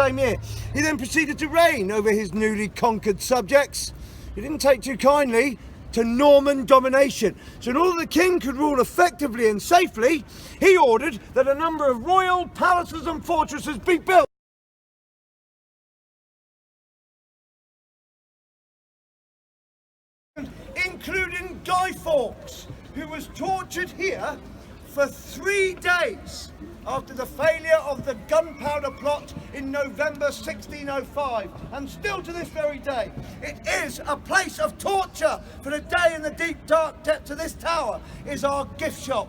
same year. He then proceeded to reign over his newly conquered subjects. He didn't take too kindly to Norman domination. So in order the king could rule effectively and safely, he ordered that a number of royal palaces and fortresses be built. Including Guy Fawkes, who was tortured here for 3 days after the failure of the gunpowder plot in November 1605, and still to this very day, it is a place of torture. For the day in the deep dark depths of this tower is our gift shop.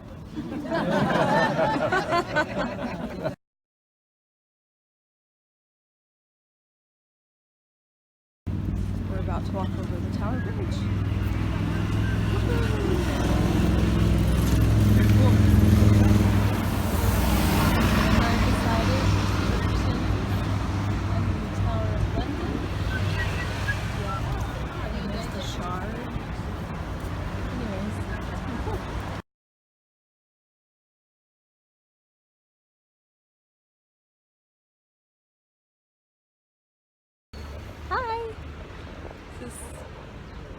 We're about to walk over the Tower Bridge.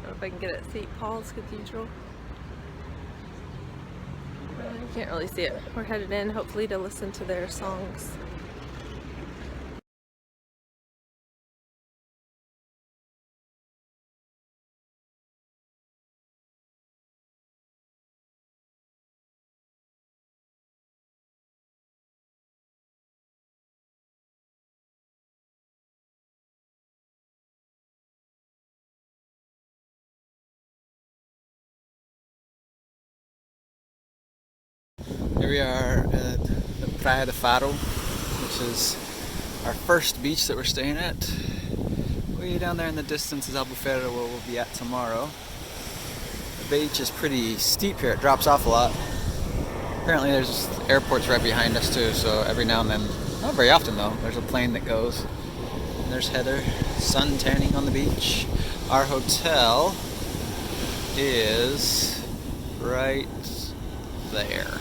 If I can get it at St. Paul's Cathedral. You can't really see it. We're headed in, hopefully, to listen to their songs. Here we are at the Praia de Faro, which is our first beach that we're staying at. Way down there in the distance is Albufeira, where we'll be at tomorrow. The beach is pretty steep here, it drops off a lot. Apparently there's airports right behind us too, so every now and then, not very often though, there's a plane that goes. And there's Heather, sun tanning on the beach. Our hotel is right there.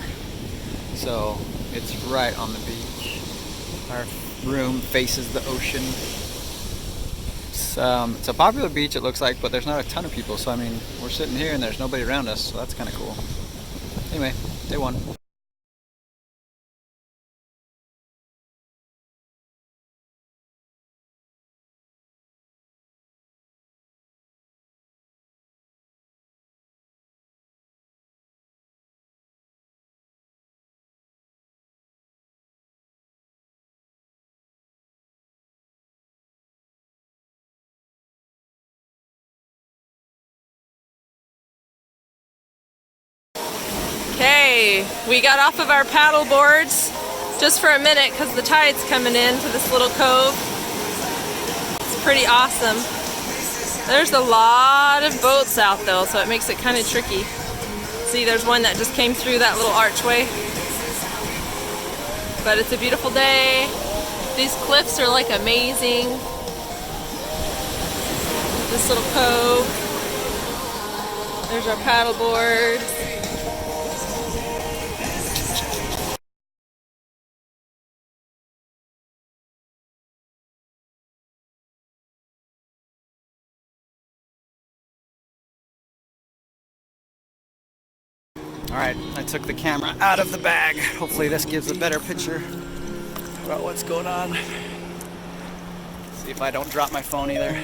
So it's right on the beach. Our room faces the ocean. It's a popular beach, it looks like, but there's not a ton of people. So I mean, we're sitting here and there's nobody around us, so that's kind of cool. Anyway, day one. Okay, we got off of our paddle boards just for a minute because the tide's coming in to this little cove. It's pretty awesome. There's a lot of boats out though, so it makes it kind of tricky. See, there's one that just came through that little archway. But it's a beautiful day. These cliffs are like amazing. This little cove. There's our paddle boards. Alright, I took the camera out of the bag. Hopefully this gives a better picture about what's going on. See if I don't drop my phone either.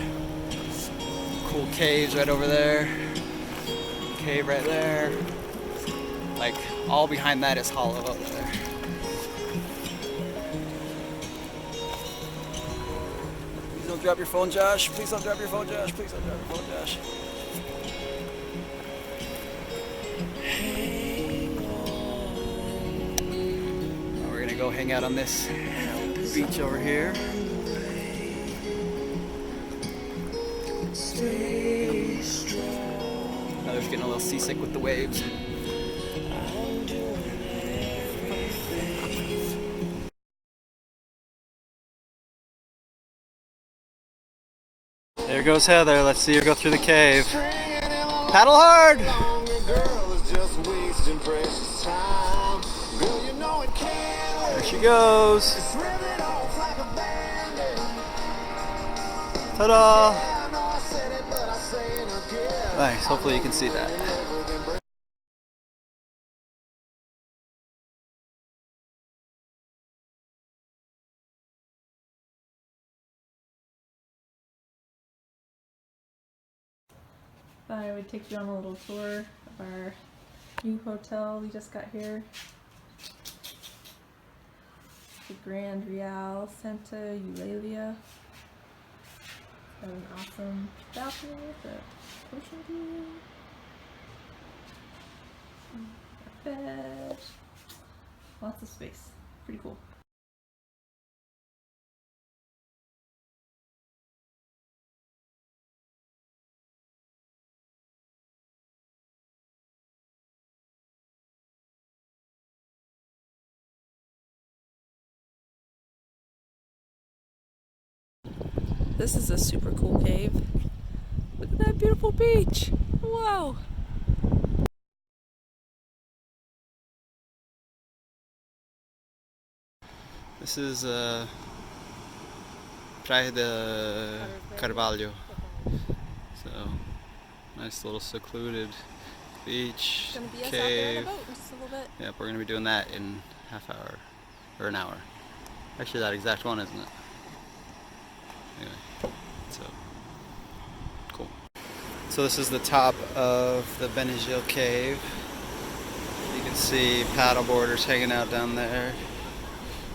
Cool caves right over there. Cave right there. Like, all behind that is hollow over there. Please don't drop your phone, Josh. Please don't drop your phone, Josh. Please don't drop your phone, Josh. We're gonna go hang out on this beach over here. Others getting a little seasick with the waves. There goes Heather. Let's see her go through the cave. Paddle hard! There she goes. Ta-da! Nice, hopefully you can see that. Thought I would take you on a little tour of our new hotel we just got here. The Grand Real Santa Eulalia. Got an awesome balcony with a ocean view. Our bed. Lots of space. Pretty cool. This is a super cool cave. Look at that beautiful beach. Wow. This is Praia de Carvalho. So, nice little secluded beach, Gonna be us out there on cave. a boat in just a little bit. Yep, we're gonna be doing that in half hour or an hour. Actually, that exact one, isn't it? Anyway, so cool. So this is the top of the Benigil Cave. You can see paddle boarders hanging out down there.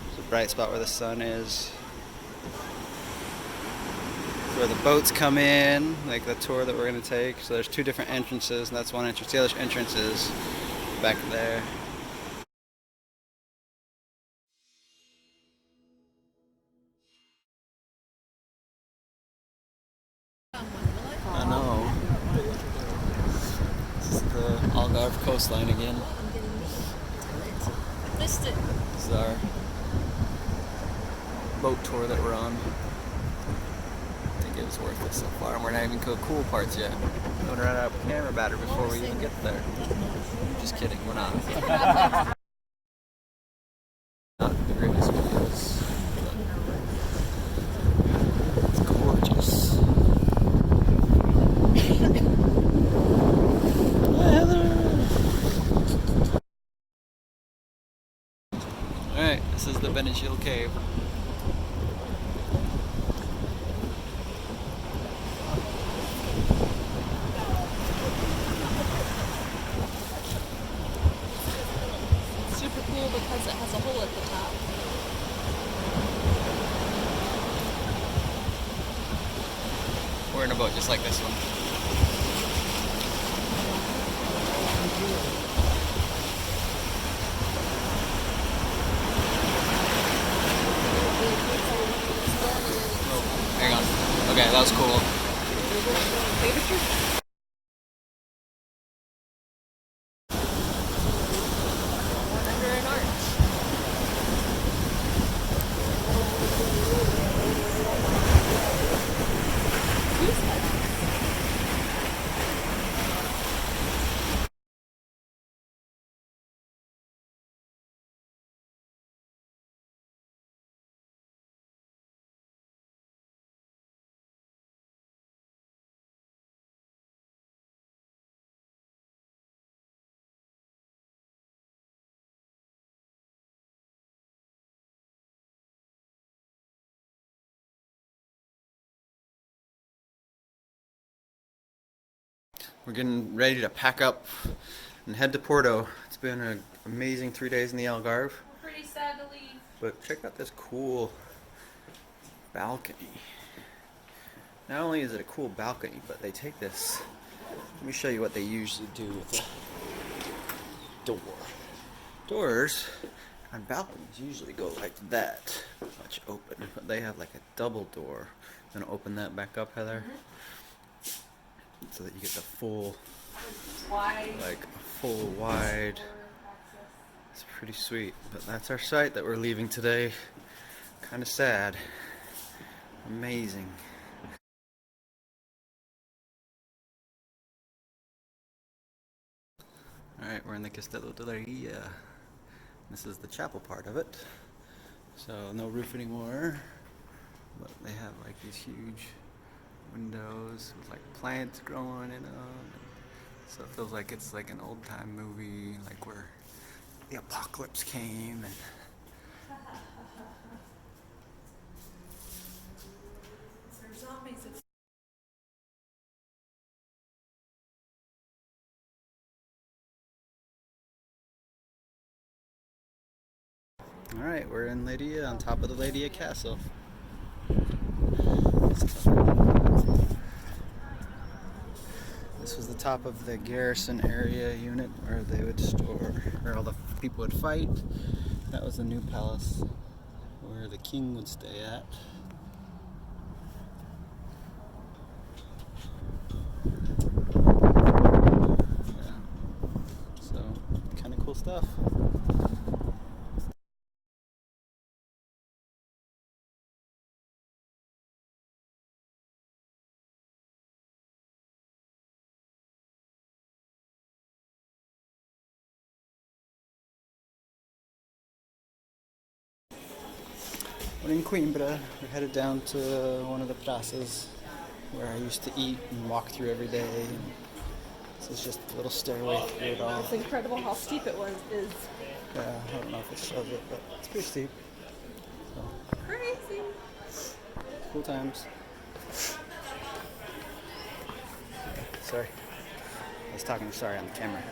There's a bright spot where the sun is. Where the boats come in, like the tour that we're going to take. So there's two different entrances, and that's one entrance. The other entrance is back there. I know. This is the Algarve coastline again. Missed it. This is our boat tour that we're on. I think it was worth it so far, and we're not even to the cool parts yet. I'm gonna run out of camera battery before we even get there. Just kidding, we're not. Not the greatest videos, but it's gorgeous. Alright, this is the Benigil Cave. Super cool because it has a hole at the top. We're in a boat just like this one. Oh, hang on. Okay, that was cool. Take a picture. Under an arch. Who's that? We're getting ready to pack up and head to Porto. It's been an amazing 3 days in the Algarve. I'm pretty sad to leave. But check out this cool balcony. Not only is it a cool balcony, but they take this. Let me show you what they usually do with the door. Doors on balconies usually go like that, much open. But they have like a double door. Gonna open that back up, Heather, so that you get the full, Wide. like a full wide. It's pretty sweet. But that's our site that we're leaving today. Kind of sad. Amazing. Alright, we're in the Castello de la Ria. This is the chapel part of it. So no roof anymore. But they have like these huge windows with like plants growing in them. So it feels like it's like an old time movie, like where the apocalypse came and Alright, we're in Lydia, on top of the Lydia Castle. This was the top of the garrison area unit where they would store, where all the people would fight. That was the new palace where the king would stay at. Yeah. So, kind of cool stuff. We're in Coimbra. We're headed down to one of the plazas where I used to eat and walk through every day. And this is just a little stairway through it all. It's incredible how steep it is. Yeah, I don't know if it shows it, but it's pretty steep. So, Crazy. cool times. Sorry. I was talking sorry on the camera.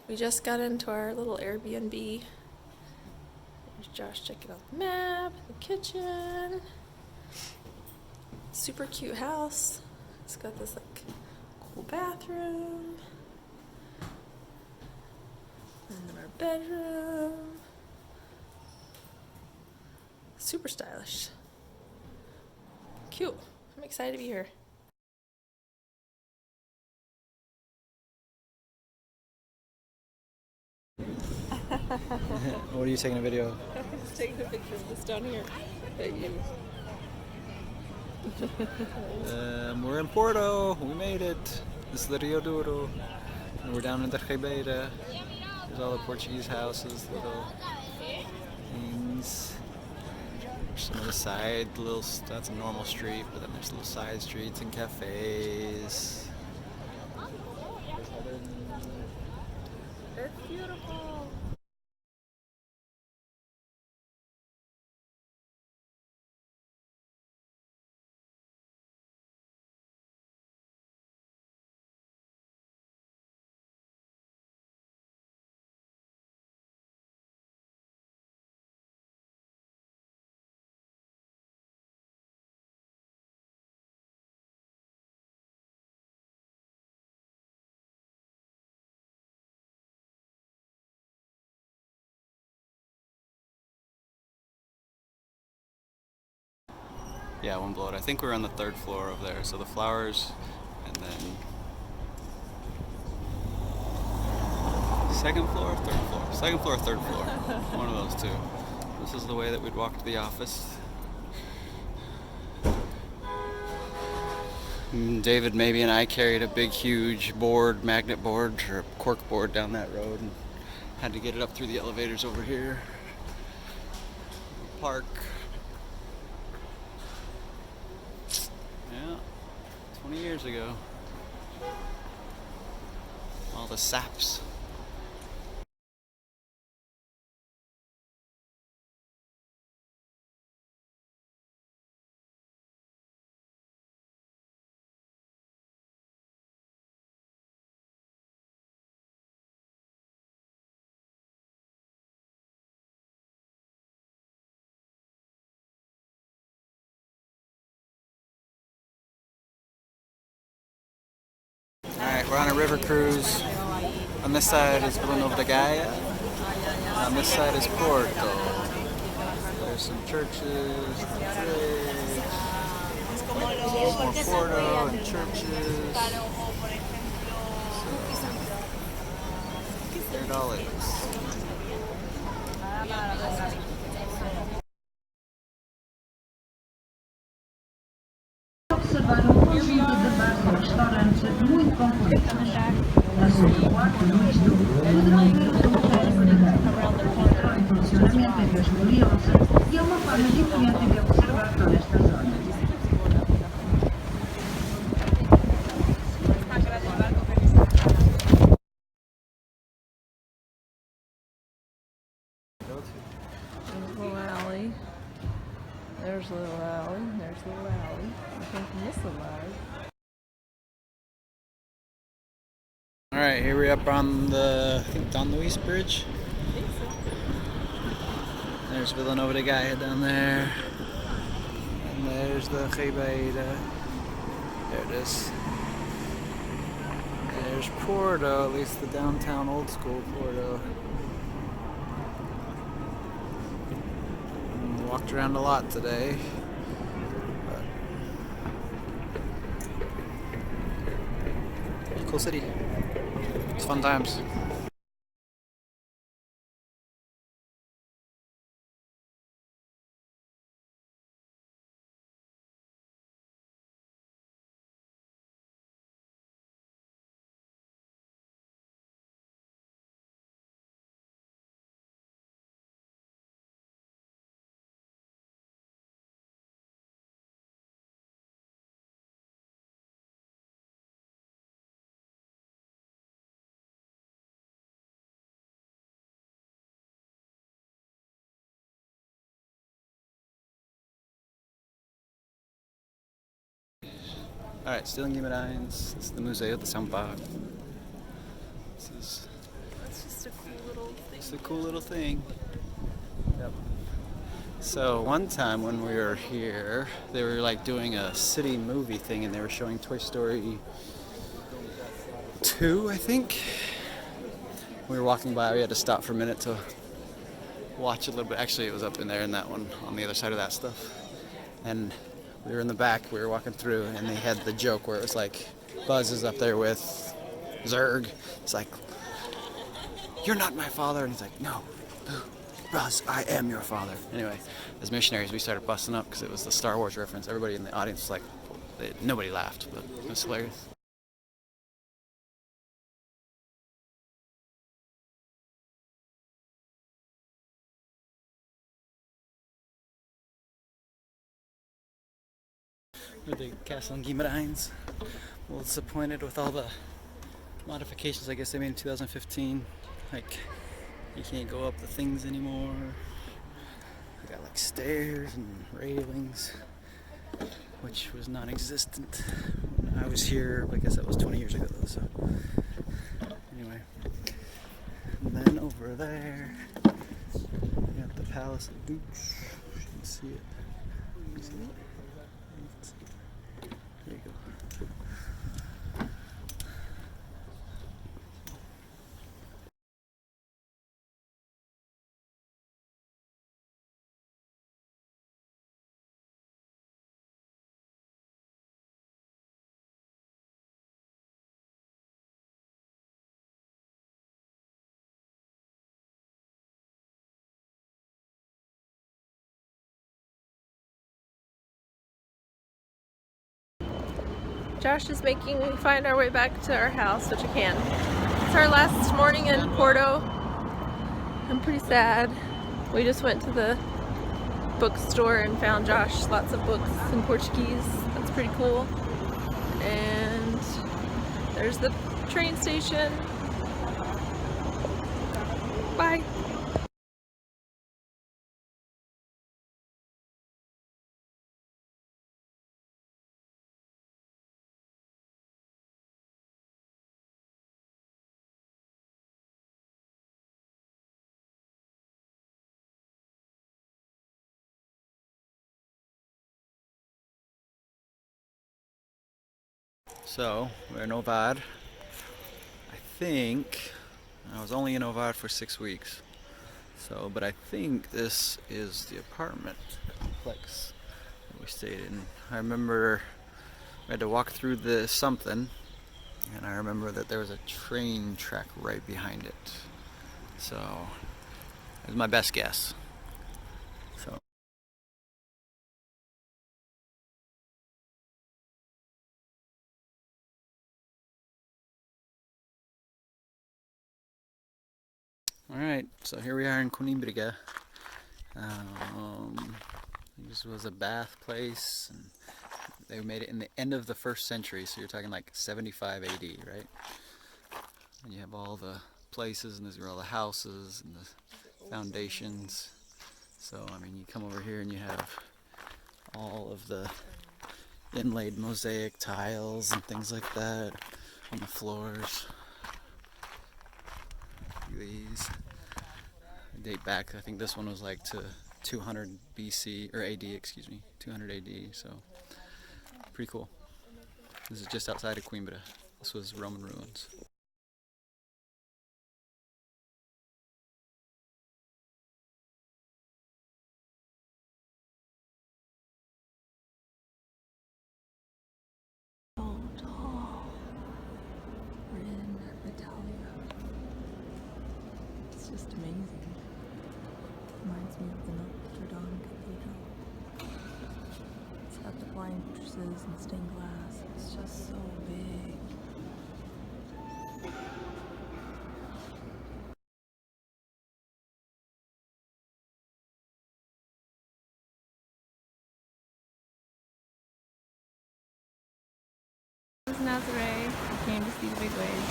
We just got into our little Airbnb. There's Josh checking out the map, the kitchen. Super cute house. It's got this like cool bathroom. And then our bedroom. Super stylish. Cute. I'm excited to be here. What are you taking a video of? I was taking a picture of this down here. We're in Porto. We made it. This is the Rio Douro. And we're down in the Ribeira. There's all the Portuguese houses, little things. There's some of the side little, that's a normal street, but then there's little side streets and cafes. It's beautiful. Yeah, one blow it. I think we're on the third floor over there. So the flowers, and then second floor, third floor. Second floor, third floor. One of those two. This is the way that we'd walk to the office. David, maybe, and I carried a big, huge board, magnet board, or cork board down that road, and had to get it up through the elevators over here. Park. Yeah, 20 years ago. All the saps. Alright, we're on a river cruise. On this side is Bruno de Gaia. On this side is Porto. There's some churches, bridge, more Porto and churches. So, there it all is. Observar um conjunto de bares e restaurantes muito confortáveis. Na sua quarta noite, poderão funzionamento più sburiosa e è una forma di cliente che ho osservato nesta zona. There's a little alley. There's a little alley. There's a little alley. I think in this little alley. Alright, here we're up on the, I think, Don Luis Bridge. I think so. There's Villanova de Gaia down there. And there's the Ribeira. There it is. There's Porto, at least the downtown old school Porto. Walked around a lot today. But cool city. It's fun times. Alright, still in Guimarães. This is the Museu de São Paulo. That's just a cool little thing. It's a cool little thing. Yep. So one time when we were here, they were like doing a city movie thing and they were showing Toy Story 2, I think. We were walking by, we had to stop for a minute to watch a little bit. Actually, it was up in there in that one, on the other side of that stuff. And we were in the back, we were walking through, and they had the joke where it was like, Buzz is up there with Zurg. It's like, "You're not my father." And he's like, "No, Buzz, I am your father." Anyway, as missionaries, we started busting up because it was the Star Wars reference. Everybody in the audience was like, nobody laughed, but it was hilarious. Or the castle in Guimarães. A little disappointed with all the modifications I guess they made in 2015. Like, you can't go up the things anymore. They got like stairs and railings, which was non-existent when I was here. I guess that was 20 years ago though, so anyway. And then over there, we got the Palace of Dukes. You can see it. You see it? There you go. Josh is making me find our way back to our house, which I can. It's our last morning in Porto. I'm pretty sad. We just went to the bookstore and found Josh lots of books in Portuguese. That's pretty cool. And there's the train station. Bye. So, we're in Ovar. I think I was only in Ovar for 6 weeks. So, but I think this is the apartment complex that we stayed in. I remember we had to walk through the something, and I remember that there was a train track right behind it. So, it was my best guess. So. Alright, so here we are in Coimbra. This was a bath place, and they made it in the end of the 1st century, so you're talking like 75 AD, right? And you have all the places, and these are all the houses and the foundations. So, I mean, you come over here and you have all of the inlaid mosaic tiles and things like that on the floors. These date back, I think this one was like to 200 BC, or AD, excuse me, 200 AD, so pretty cool. This is just outside of Coimbra. This was Roman ruins. It's just amazing. Reminds me of the Notre Dame Cathedral. It's got the blind buttresses and stained glass. It's just so big. This is Nazare. I came to see the big waves.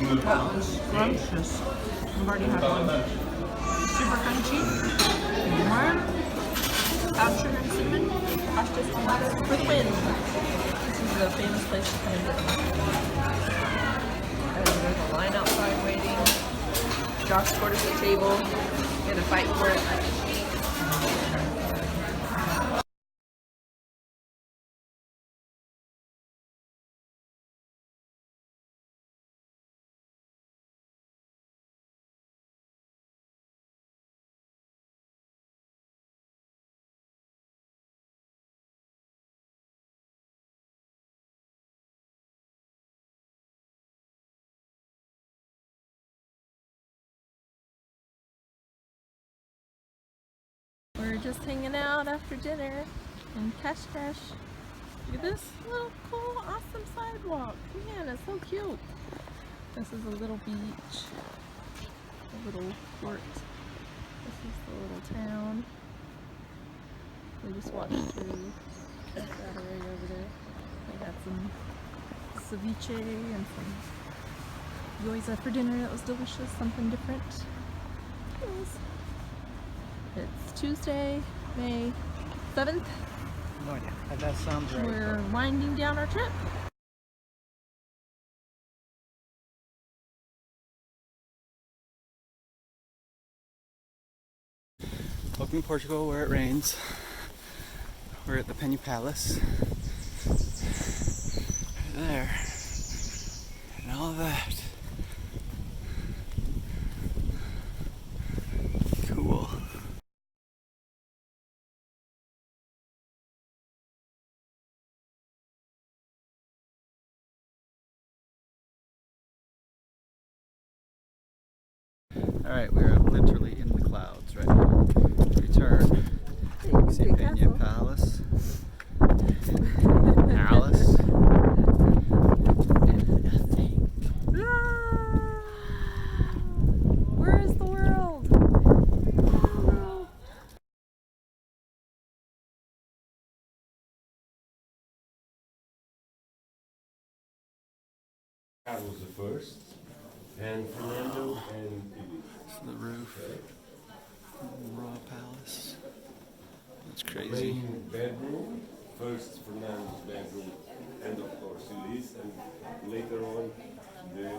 That was scrumptious. I've already had one. Super crunchy, warm, without sugar and cinnamon, cautious tomato for the win. This is a famous place to come and get them. And there's a line outside waiting. Josh scored us a table. We had to fight for it. We're just hanging out after dinner in Kashkash. Look at this little cool, awesome sidewalk. Man, it's so cute. This is a little beach, a little port. This is the little town. We just walked through that area over there. We had some ceviche and some gyoza for dinner. That was delicious, something different. It's Tuesday, May 7th. No idea. That sounds right. We're winding down our trip. Welcome to Portugal, where it rains. We're at the Penny Palace. There. And all that. Cool. Alright, we are literally in the clouds right now. Return. See Penny Palace. Alice. And nothing. Where is the world? Carlos the First, and Fernando and The roof. Royal Palace. It's crazy. Main bedroom, first Fernando's bedroom, and of course Elise, and later on the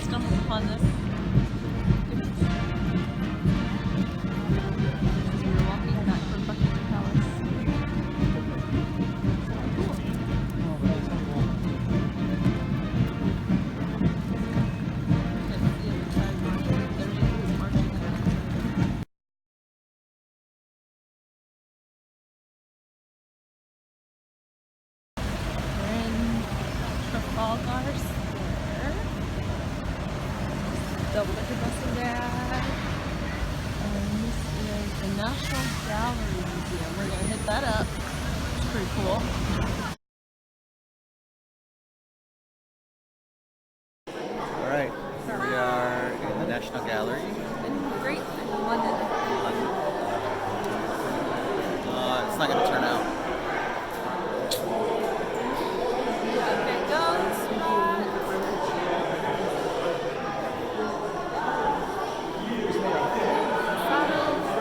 Stumbled upon this. As we were walking back from Buckingham Palace. We're in Trafalgar Square. Double-decker bus in there. And this is the National Gallery Museum. We're gonna hit that up. It's pretty cool. Alright, here we are in the National Gallery. Great in London. It's not going to turn out. Van Gogh's spot.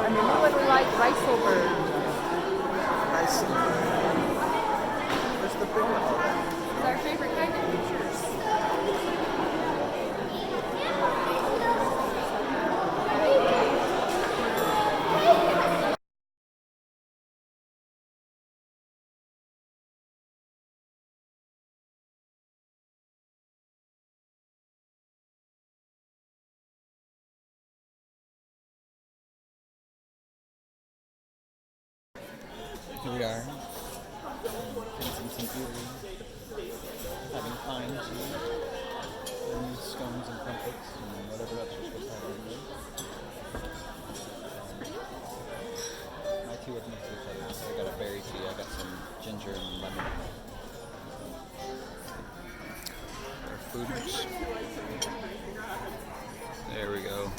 And the new one we like, Reiselberg. Nice. Where's the big one? It's our favorite kind of pictures. Here we are. Getting some beer. Having pine tea. And scones and crumpets and whatever else you're supposed to have in there. My tea wasn't too heavy, so I got a berry tea. I got some ginger and lemon. Our foods. There we go.